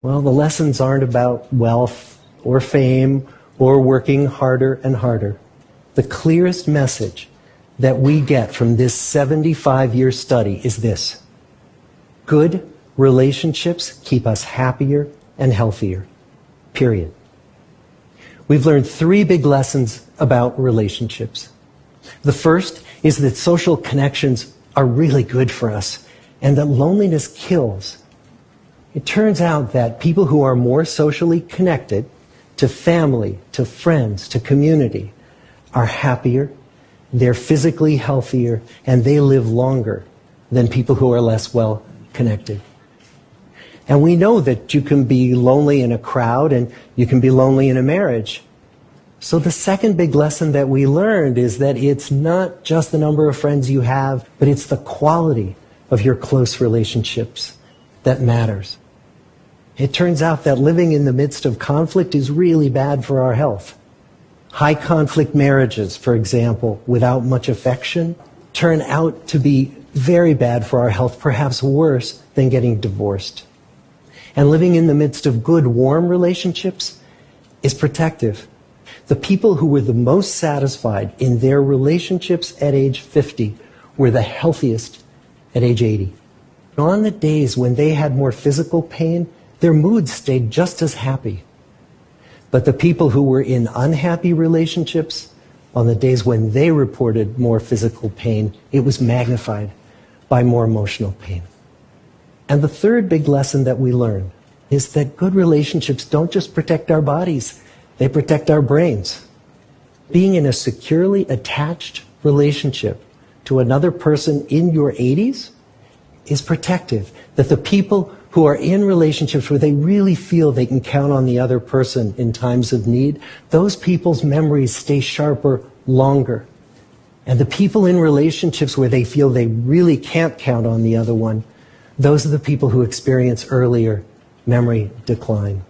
Well, the lessons aren't about wealth or fame or working harder and harder. The clearest message that we get from this 75-year study is this: good relationships keep us happier and healthier, period. We've learned 3 big lessons about relationships. The first is that social connections are really good for us and that loneliness kills. It turns out that people who are more socially connected to family, to friends, to community are happier, they're physically healthier, and they live longer than people who are less well connected. And we know that you can be lonely in a crowd and you can be lonely in a marriage. So the second big lesson that we learned is that it's not just the number of friends you have, but it's the quality of your close relationships that matters. It turns out that living in the midst of conflict is really bad for our health. High conflict marriages, for example, without much affection, turn out to be very bad for our health, perhaps worse than getting divorced. And living in the midst of good, warm relationships is protective. The people who were the most satisfied in their relationships at age 50 were the healthiest at age 80. On the days when they had more physical pain, their moods stayed just as happy. But the people who were in unhappy relationships, on the days when they reported more physical pain, it was magnified by more emotional pain. And the third big lesson that we learn is that good relationships don't just protect our bodies, they protect our brains. Being in a securely attached relationship to another person in your 80s is protective. That the people who are in relationships where they really feel they can count on the other person in times of need, those people's memories stay sharper longer. And the people in relationships where they feel they really can't count on the other one, those are the people who experience earlier memory decline.